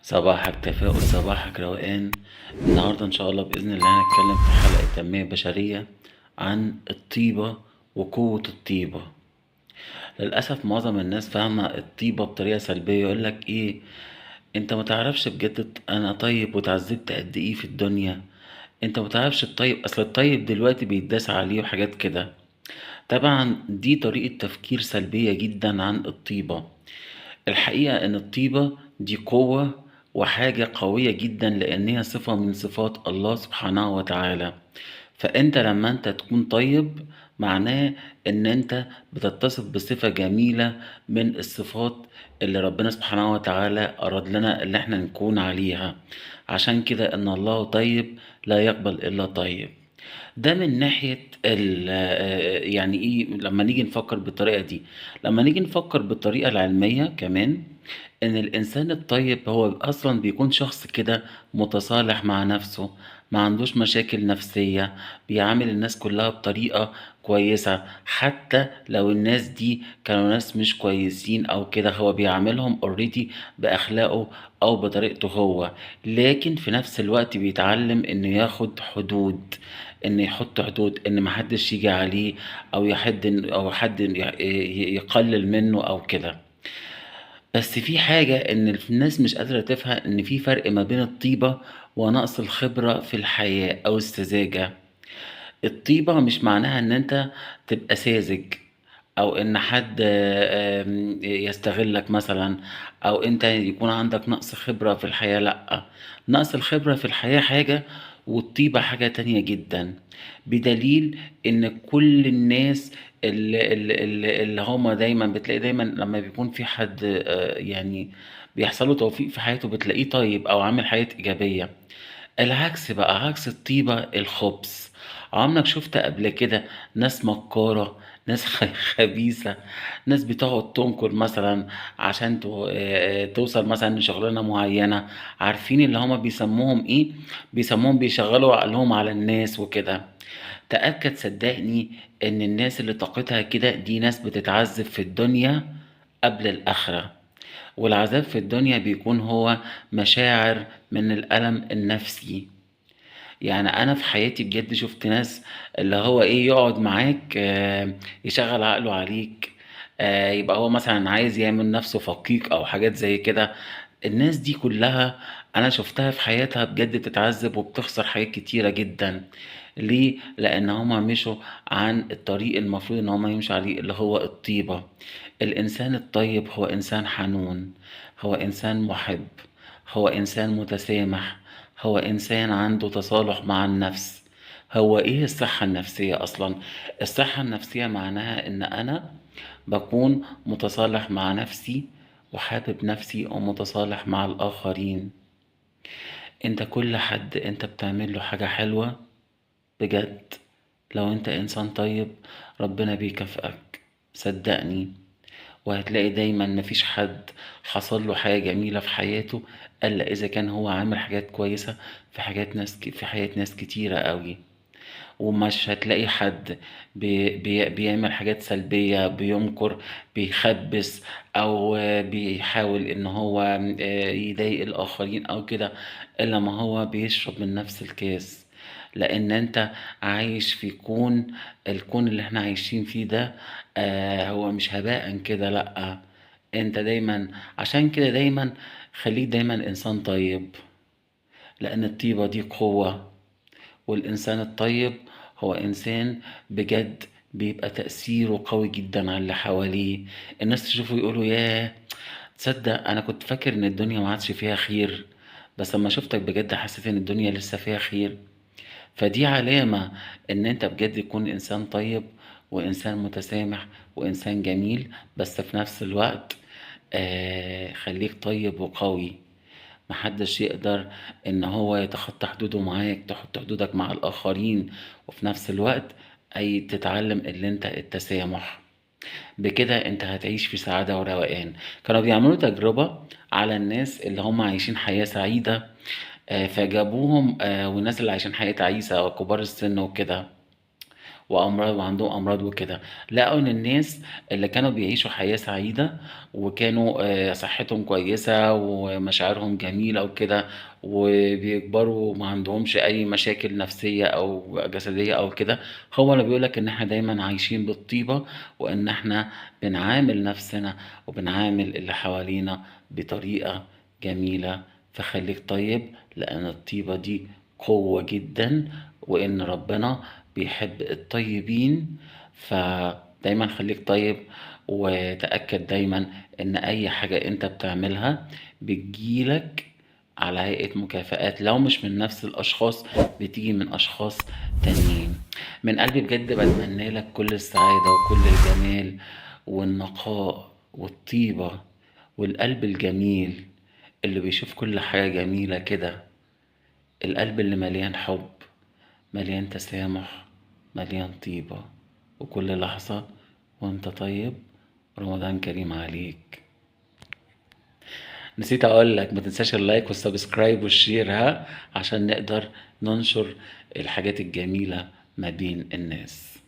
صباحك تفاؤل، صباحك روقان. النهاردة إن شاء الله بإذن الله هنتكلم في حلقة تنمية بشرية عن الطيبة وقوة الطيبة. للأسف معظم الناس فاهمة الطيبة بطريقة سلبية، يقولك إيه، أنت متعرفش بجد أنا طيب وتعذبت قد إيه في الدنيا. أنت متعرفش الطيب، أصل الطيب دلوقتي بيتداس عليه وحاجات كده. طبعا دي طريقة تفكير سلبية جدا عن الطيبة. الحقيقة إن الطيبة دي قوة وحاجة قوية جدا، لأنها صفة من صفات الله سبحانه وتعالى. فأنت لما أنت تكون طيب معناه إن أنت بتتصف بصفة جميلة من الصفات اللي ربنا سبحانه وتعالى أراد لنا اللي احنا نكون عليها. عشان كده إن الله طيب لا يقبل إلا طيب. ده من ناحية يعني ايه لما نيجي نفكر بالطريقة دي. لما نيجي نفكر بالطريقة العلمية كمان، ان الانسان الطيب هو اصلا بيكون شخص كده متصالح مع نفسه، ما عندوش مشاكل نفسية، بيعامل الناس كلها بطريقة كويسة. حتى لو الناس دي كانوا ناس مش كويسين او كده، هو بيعاملهم اوريدي باخلاقه او بطريقته هو. لكن في نفس الوقت بيتعلم انه ياخد حدود، ان يحط حدود، ان محدش يجي عليه او او حد يقلل منه او كده. بس في حاجة ان الناس مش قادرة تفهم، ان في فرق ما بين الطيبة ونقص الخبرة في الحياة او السذاجة. الطيبة مش معناها ان انت تبقى ساذج، او ان حد يستغلك مثلا، او انت يكون عندك نقص خبرة في الحياة. لا، نقص الخبرة في الحياة حاجة والطيبة حاجة تانية جدا. بدليل ان كل الناس اللي هما دايما بتلاقي دايما لما بيكون في حد يعني بيحصل له توفيق في حياته، بتلاقيه طيب او عامل حياة ايجابية. العكس بقى، عكس الطيبة الخبث. عمرك شفت قبل كده ناس مكارة، ناس خبيثة، ناس بتقعد تنكر مثلا عشان توصل مثلا لشغلانة معينة؟ عارفين اللي هما بيسموهم ايه؟ بيسموهم بيشغلوا عقلهم على الناس وكده. تأكد صدقني ان الناس اللي طاقتها كده دي ناس بتتعذب في الدنيا قبل الآخرة. والعذاب في الدنيا بيكون هو مشاعر من الألم النفسي. يعني انا في حياتي بجد شفت ناس اللي هو ايه، يقعد معاك يشغل عقله عليك، يبقى هو مثلا عايز يعمل نفسه فقيق او حاجات زي كده. الناس دي كلها انا شفتها في حياتها بجد بتتعذب وبتخسر حاجات كتيرة جدا. ليه؟ لان هما مشوا عن الطريق المفروض ان هما يمشوا عليه، اللي هو الطيبة. الانسان الطيب هو انسان حنون، هو انسان محب، هو انسان متسامح، هو إنسان عنده تصالح مع النفس. هو إيه الصحة النفسية أصلا؟ الصحة النفسية معناها إن أنا بكون متصالح مع نفسي وحابب نفسي ومتصالح مع الآخرين. أنت كل حد أنت بتعمل له حاجة حلوة بجد، لو أنت إنسان طيب ربنا بيكافئك، صدقني. وهتلاقي دايما مفيش حد حصل له حاجة جميلة في حياته إلا إذا كان هو عامل حاجات كويسة في في حياة ناس كتيرة قوي. ومش هتلاقي حد بيعمل حاجات سلبية، بيمكر، بيخبس، أو بيحاول إن هو يضايق الآخرين أو كده، إلا ما هو بيشرب من نفس الكاس. لأن أنت عايش في كون، الكون اللي احنا عايشين فيه ده هو مش هباء كده، لأ. أنت دايما، عشان كده دايما خليك دايما إنسان طيب، لأن الطيبة دي قوة. والإنسان الطيب هو إنسان بجد بيبقى تأثيره قوي جدا على اللي حواليه. الناس تشوفه يقولوا ياه، تصدق أنا كنت فاكر إن الدنيا ما عادش فيها خير، بس لما شفتك بجد حسيت إن الدنيا لسه فيها خير. فدي علامة إن أنت بجد تكون إنسان طيب وإنسان متسامح وإنسان جميل. بس في نفس الوقت خليك طيب وقوي. محدش يقدر ان هو يتخطى حدوده معاك، تحط حدودك مع الاخرين، وفي نفس الوقت اي تتعلم اللي انت التسامح. بكده انت هتعيش في سعادة وروقان. كانوا بيعملوا تجربة على الناس اللي هم عايشين حياة سعيدة، فجابوهم والناس اللي عايشين حياة تعيسة وكبار السن وكده، وأمراض وعندهم أمراض وكده، لقوا إن الناس اللي كانوا بيعيشوا حياة سعيدة وكانوا صحتهم كويسة ومشاعرهم جميلة وكده، وبيكبروا ما عندهمش أي مشاكل نفسية أو جسدية أو كده، هو اللي بيقولك إن إحنا دايما عايشين بالطيبة، وإن إحنا بنعامل نفسنا وبنعامل اللي حوالينا بطريقة جميلة. فخليك طيب، لأن الطيبة دي قوة جدا، وإن ربنا بيحب الطيبين. فدايما خليك طيب، وتأكد دايما إن أي حاجة أنت بتعملها بتجيلك على هيئة مكافآت، لو مش من نفس الأشخاص بتيجي من أشخاص تانيين. من قلبي بجد بتمنى لك كل السعادة وكل الجمال والنقاء والطيبة والقلب الجميل اللي بيشوف كل حاجة جميلة كده، القلب اللي مليان حب، مليان تسامح، مليان طيبة. وكل لحظة وانت طيب، رمضان كريم عليك. نسيت اقول لك ما تنساش اللايك والسبسكرايب والشير، ها، عشان نقدر ننشر الحاجات الجميلة ما بين الناس.